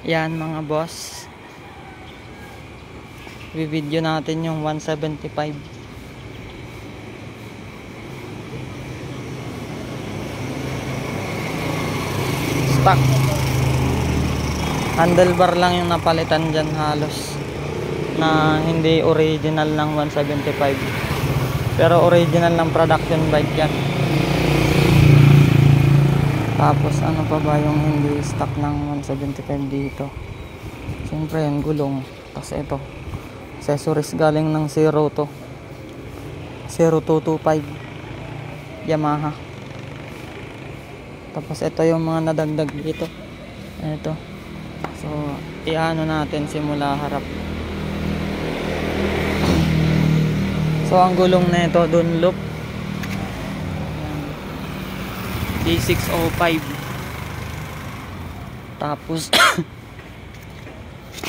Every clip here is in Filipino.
Yan mga boss, i-video natin yung 175 stock. Handlebar lang yung napalitan dyan halos, na hindi original ng 175, pero original ng production bike yan. Tapos ano pa ba yung hindi stock ng 175 dito? Siyempre yung gulong. Tapos ito, accessories galing ng 0225 Yamaha. Tapos ito yung mga nadagdag dito. Ito. So, iano natin simula harap. So, ang gulong na ito, Dunlop D605. Tapos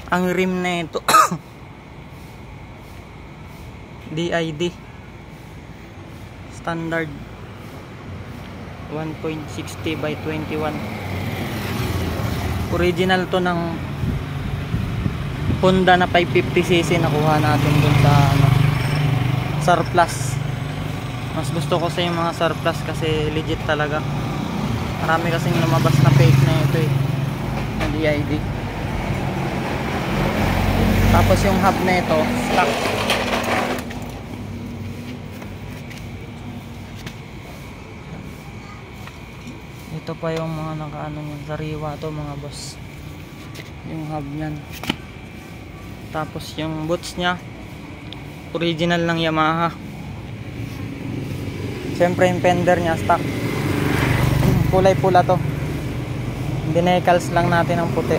ang rim na ito DID standard 1.60 by 21. Original to ng Honda na 550cc, nakuha natin dun sa surplus. Mas gusto ko sa yung mga surplus kasi legit talaga. Marami kasing lumabas na fake na ito na DID. Tapos yung hub na ito stock. Ito pa yung mga nakaano niyan, sariwa to mga boss, yung hub niyan. Tapos yung boots nya original ng Yamaha. Siyempre yung fender nya stock, kulay pula to, dinecals lang natin ang puti.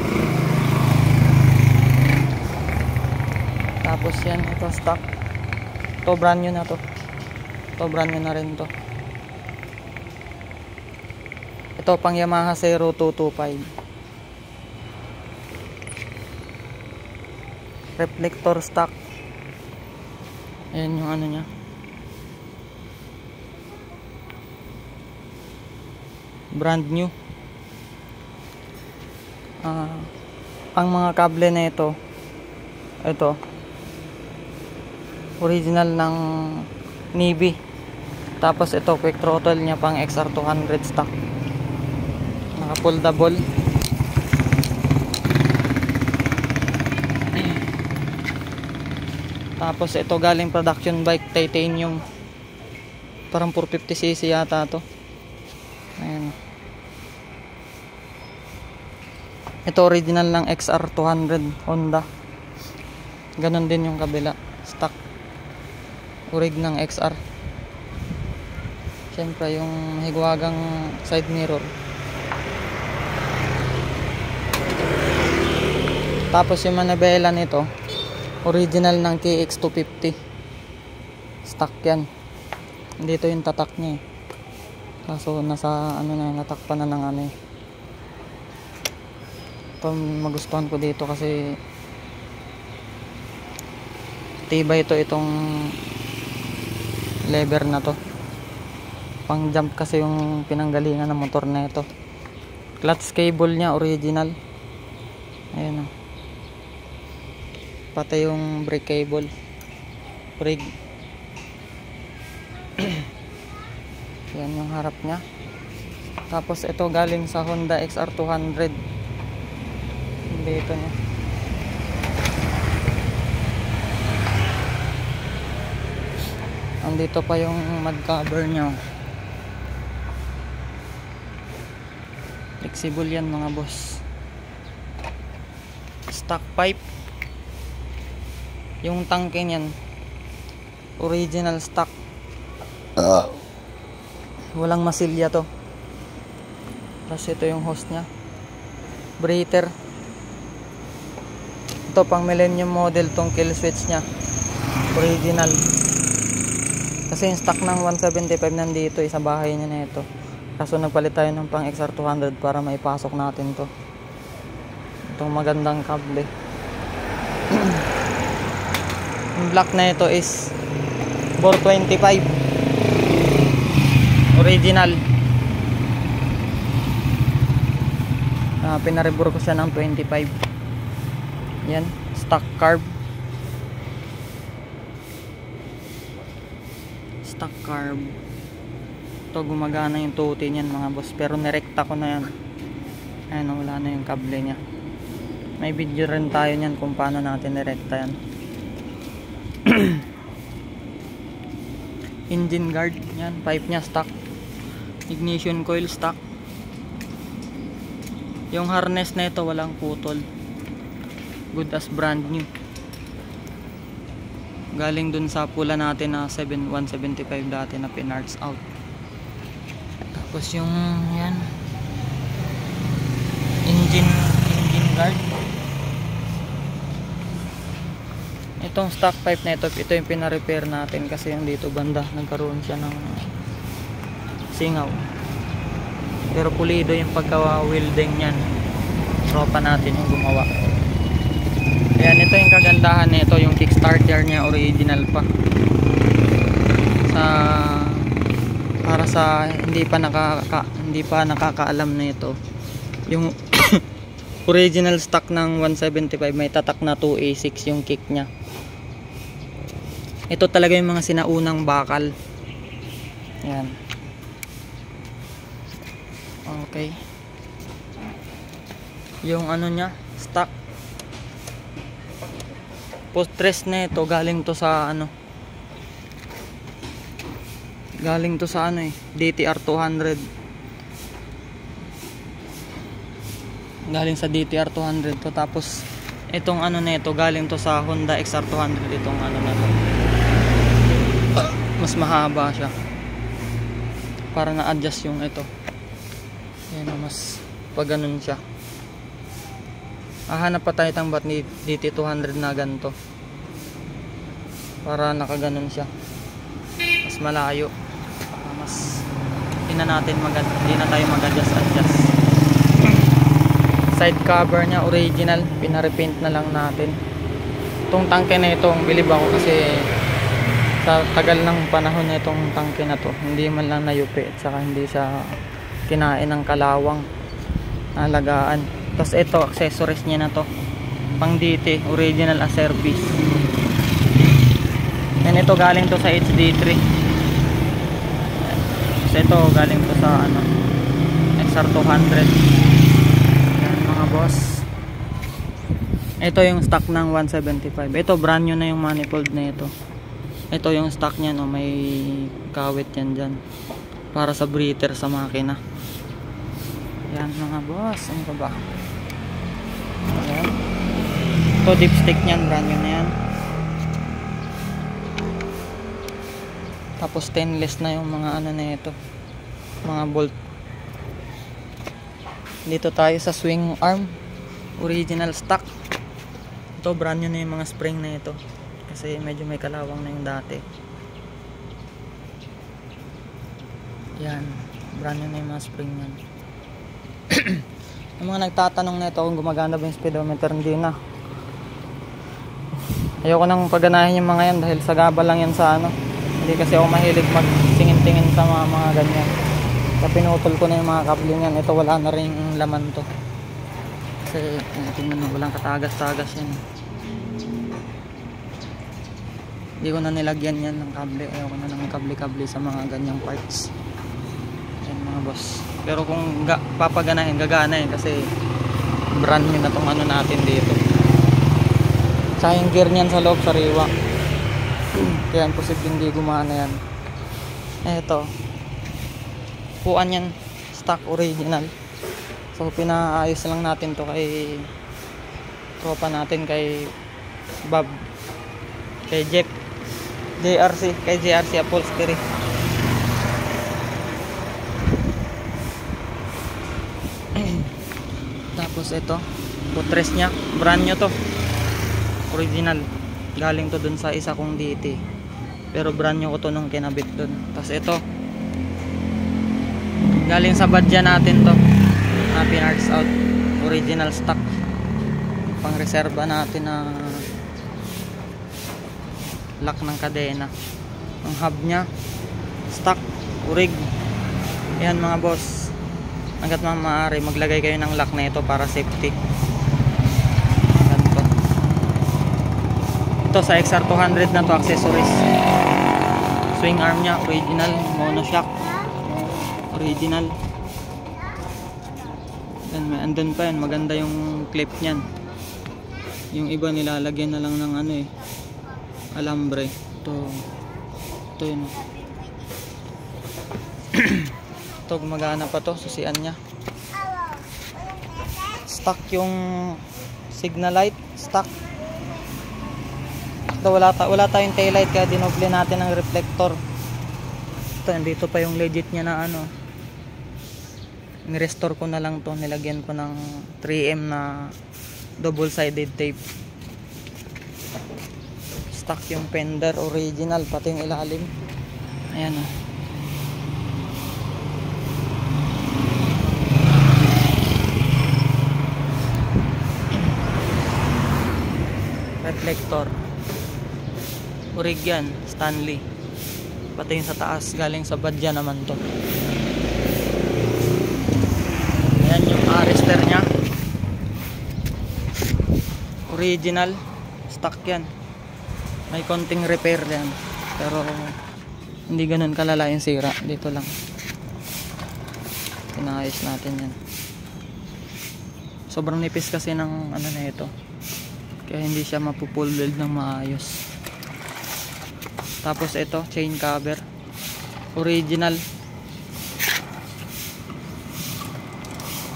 Tapos yan, ito stock, to brand new na to, to brand new na rin to. Ito pang Yamaha 0225. Reflector stock. Ayan yung ano nya, brand new. Ang mga kable na ito original ng Navy. Tapos ito quick throttle nya pang XR200 stock, naka foldable. Tapos ito galing production bike, titanium, parang 450cc yata to. Ayan. Ito original ng XR200 Honda. Ganon din yung kabila, stock, orig ng XR. Siyempre yung higwagang side mirror. Tapos yung manabela nito original ng KX250 stock yan. Dito yung tatak niya kaso nasa ano na, natakpan na ng ano ito. Magustuhan ko dito kasi tibay ito, itong lever na to, pang jump kasi yung pinanggalingan ng motor na ito. Clutch cable nya original, ayan o, pati yung brake cable rig. Yan yung harap nya. Tapos ito galing sa Honda XR200 dito nya. Andito pa yung mud cover nya, flexible yan mga boss. Stock pipe. Yung tangke niyan original stock, walang masilya to. Tapos ito yung hose nya, breather. Ito pang millennium model tong kill switch nya, original. Kasi yung stock ng 175 nandito sa bahay niya na ito. Kaso nagpalit tayo ng pang XR200 para maipasok natin to. Itong magandang kable. Yung black na ito is 425 original. Pinaribor ko siya ng 25. Yan, stock carb. Stock carb. Ito, gumagana yung tuti niyan mga boss, pero nirekta ko na yan. Ayan, wala na yung kable niya. May video rin tayo niyan kung paano natin nirekta yan. Engine guard, yan, pipe nya stock. Ignition coil stock. Yung harness na ito walang putol, good as brand new. Galing dun sa pula natin na 175 dati na pinarts out. Tapos yung yan, engine guard. Itong stock pipe na ito yung pina-repair natin kasi yung dito banda nagkaroon siya ng singaw. Pero pulido yung pagka-welding niyan. Tropa natin yung gumawa. Ayan, ito yung kagandahan nito, yung kickstarter niya original pa. Para sa hindi pa nakakaalam na ito. Yung original stock ng 175 may tatak na 2A6 yung kick niya. Ito talaga yung mga sinaunang bakal. Ayan. Okay. Yung ano niya, stock post-rest na ito, galing to sa DTR 200. Galing sa DTR 200 to. Tapos itong na ito galing to sa Honda XR 200. Itong na to, mas mahaba siya para na-adjust yung ito. Yan, mas pag ganun siya. Hanap pa tayo ng bat ni DT200 na ganito para nakaganon siya, mas malayo, mas hindi na tayo mag-adjust. Side cover nya original, pina-repaint na lang natin. Itong tangke na itong bilib ako kasi sa tagal ng panahon na itong tangke na to hindi man lang nayupi at saka hindi siya kinain ng kalawang alagaan. Tapos ito, accessories niya na to, pang DT, original as service. And ito galing to sa HD3. Tapos ito galing to sa XR200. Yan mga boss. Ito yung stock ng 175. Ito brand new na yung manifold na ito. Ito yung stock niya, no, may kawit yan dyan para sa breather sa makina. Yan mga boss. Ano ba? Ayan. Ito dipstick nyan, brand new na yan. Tapos stainless na yung mga na ito, mga bolt. Dito tayo sa swing arm, original stock. Ito brand new na yung mga spring na ito kasi medyo may kalawang na yung dati. Yan, brand new na yung mga spring yan. Yung mga nagtatanong na ito kung gumagana ba yung speedometer, hindi na. Ayoko nang paganahin yung mga yan dahil sagaba lang yan sa hindi kasi ako mahilig magsingin-tingin sa mga ganyan. Kaya pinutol ko na yung mga kable yan. Ito wala na rin laman to kasi tingnan mo, walang katagas-tagas yan. Hindi ko na nilagyan yan ng kable. Ayoko na ng kable-kable sa mga ganyang parts. Yan mga boss. Pero kung papaganahin, gagana kasi brand new na tong natin dito. Tsaka yung gear niyan sa loob sariwa. Kaya imposible hindi gumana yan. Eto, puan yan, stock original. So pinaayos lang natin to kay tropa natin, kay Bob, kay Jeff kay JRC Upholstery. Tapos ito, footrest nya, brand new to, original. Galing to dun sa isa kong DT, pero brand new ko to nung kinabit dun. Tapos ito, galing sa badya natin to, na pinarts out, original stock, pang reserva natin na lock ng kadena. Ang hub nya stock, orig. Yan mga boss, hanggat maaari maglagay kayo ng lock na ito para safety. Ganito. Ito sa XR 200 na to, accessories. Swing arm nya original, monoshock original. Yan, may andun pa yan, maganda yung clip nyan. Yung iba nilalagyan na lang ng ano eh, alambre. Ito yun. Ito gumagana pa to, susian nya. Stock yung signal light, stock. Ito wala tayong tail light kaya dinoble natin ng reflector. Ito, nandito pa yung legit nya na ano. Ni-restore ko na lang to, nilagyan ko ng 3M na double sided tape. Stock yung fender original, pati yung ilalim. Ayan o. Reflector orig yan, Stanley. Pati yung sa taas galing sa Badya naman to. Ayan yung arrester nya original, stock yan. May konting repair yan pero hindi ganun kalala yung sira. Dito lang pinayos natin yan. Sobrang nipis kasi ng ano na ito, kaya hindi siya mapupulled ng maayos. Tapos ito, chain cover original,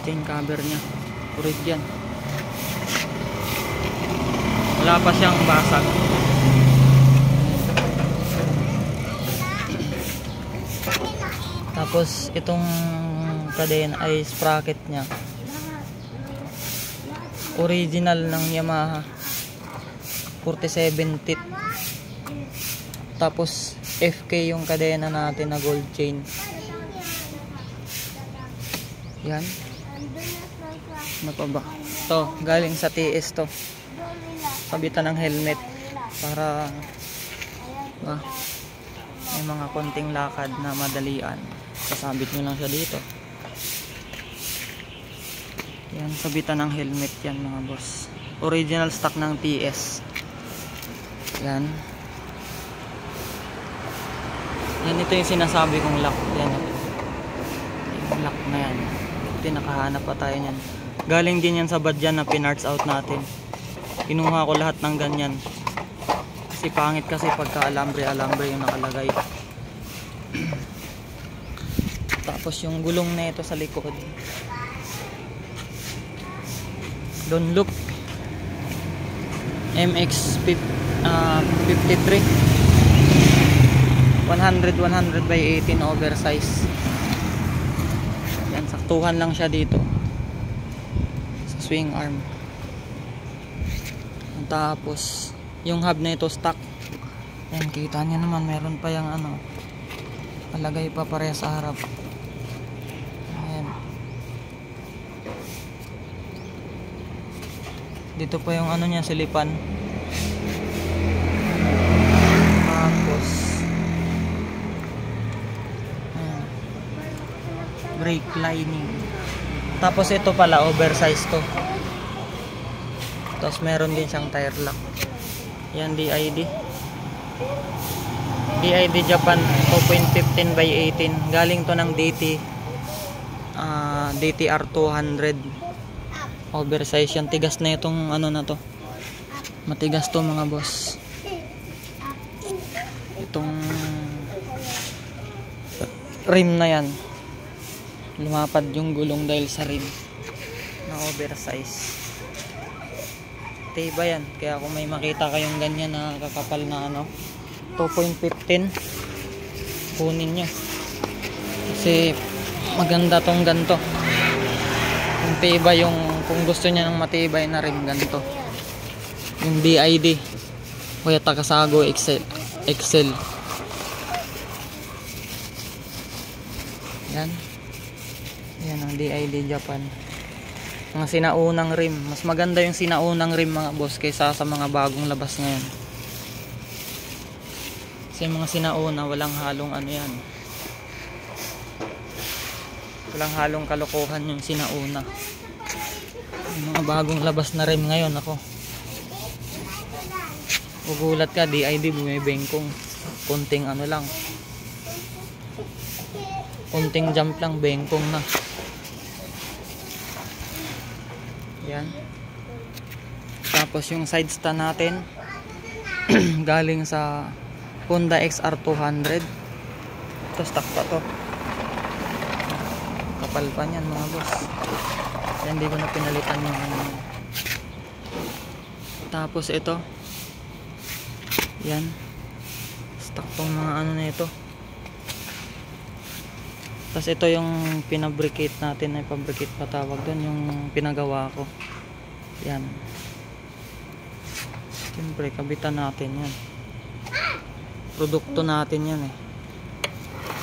chain cover nya orig yan. Wala pa siyang basag. Tapos itong kadena ay sprocket nya original ng Yamaha, 47 teeth. Tapos FK yung kadena natin na gold chain. Yan. Ano pa ba? Ito, galing sa TS to. Sabitan ng helmet para may mga konting lakad na madalian. Sasabit nyo lang siya dito. Yan, sabitan ng helmet yan mga boss. Original stock ng TS. Yan. Yan, ito yung sinasabi kong lock. Yan, yung lock na yan. Nakahanap pa tayo yan. Galing din yan sa Badya na pinarts out natin. Kinuha ko lahat ng ganyan kasi pangit kasi pagka alambre yung nakalagay. Tapos yung gulong na ito sa likod, Dunlop MX 53 100 by 18 oversize. Yan, saktuhan lang siya dito sa swing arm. Tapos yung hub na ito stock. Yan, kita nyo naman meron pa yung ano, palagay pa pareha sa harap. Ayan. Dito pa yung ano niya, silipan. Tapos ayan, brake lining. Tapos ito pala oversize to. Tapos meron din siyang tire lock. Yan, DID Japan 2.15 by 18. Galing to ng DTR 200 oversize yan. Tigas na itong ano na to, matigas to mga boss. Itong rim na yan, lumapad yung gulong dahil sa rim na oversize. Tiba yan, kaya kung may makita kayong ganyan na kakapal na ano 2.15, kunin nyo kasi maganda tong ganto. Kung tiba yung, kung gusto niya ng matibay na rim, ganto yung DID Kuya Takasago Excel. Yan ang DID Japan. Mga sinaunang rim, mas maganda yung sinaunang rim mga boss kaysa sa mga bagong labas ngayon. Kasi yung mga sinauna walang halong ano yan, Walang halong kalokohan yung sinauna. Yung mga bagong labas na rim ngayon, ako. Ugulat ka, DID bumibengkong. Kunting ano lang. Kunting jump lang, bengkong na. Yan. Tapos yung side stand natin galing sa Honda XR200. Ito stock pa to. Kapal pa niyan mga boss. Kaya hindi ko na pinalitan yung ano. Tapos ito. Yan. Stock tong mga ano na ito. Tapos ito yung pinabricate natin, ay pabricate pa tawag doon, yung pinagawa ko. Yan. Siyempre, kabitan natin yan. Produkto natin yan eh.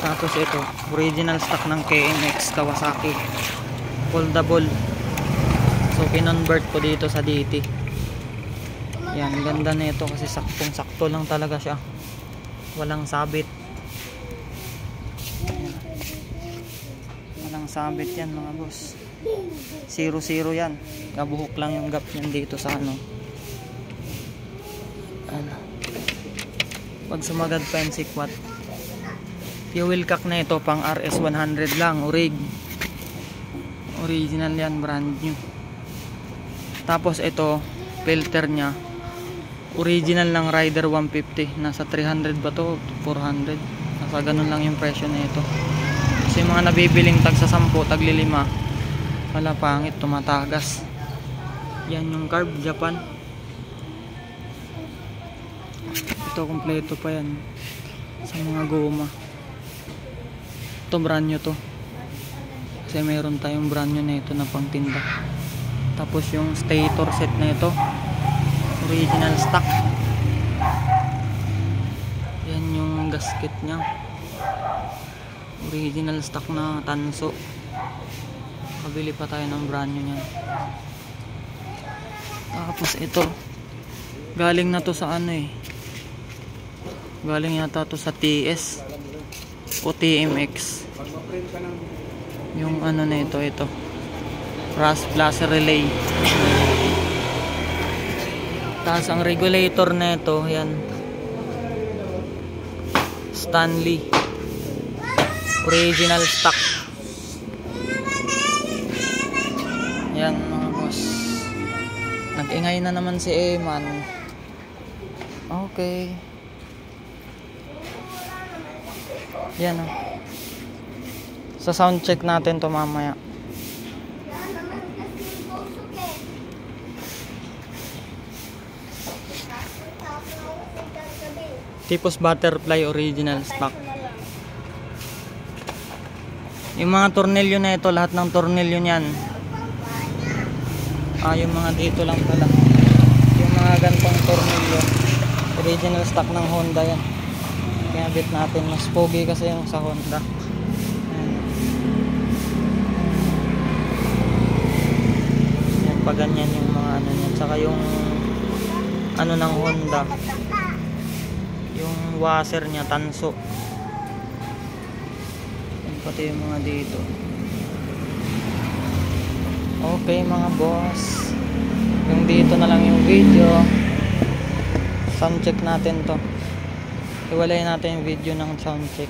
Tapos ito, original stock ng KMX Kawasaki. Foldable. So, kinonvert ko dito sa DT. Yan, ganda na ito kasi saktong-sakto lang talaga siya. Walang sabit. Yan. Walang sabit yan mga boss. 0-0 yan. Nabuhok lang yung gap yan dito sa ano. Pag sumagad pa yung sikwat. Fuel cock na ito pang RS100 lang, original yan, brand new. Tapos ito filter nya original ng Rider 150, nasa 300 ba to, 400, nasa ganun lang yung presyo na ito. Kasi yung mga nabibiling tag sa 10, tag 5, wala, pangit, tumatagas. Yan yung carb, Japan. Ito kompleto pa yan sa mga goma. Ito brand new to kasi mayroon tayong brand new na ito na pangtinda. Tapos yung stator set na ito original stock. Yan yung gasket nya, original stock na tanso. Kabili pa tayo ng brand new nyan. Tapos ito galing na to sa ano eh, galing yata to sa TS o TMX. Yung ano na ito Rust Plus Relay. Tapos ang regulator na ito, yan, Stanley, original stock. Yan mga boss. Nag-ingay na naman si Eman. Okay. Yan o. Sa sound check natin to mamaya. Tipos butterfly original stock. Yung mga tornilyo na ito, lahat ng tornilyo niyan. Yung mga dito lang pala. Yung mga gantong tornilyo, original stock ng Honda yan. Kinabit natin, mas pogi kasi yung sa Honda. Yan pa ganyan yung mga ano niyan. Saka yung ano ng Honda, yung washer niya tanso. Yan pati yung mga dito. Okay mga boss, yung dito na lang yung video. Sound check natin to. Iwalay natin yung video ng sound check.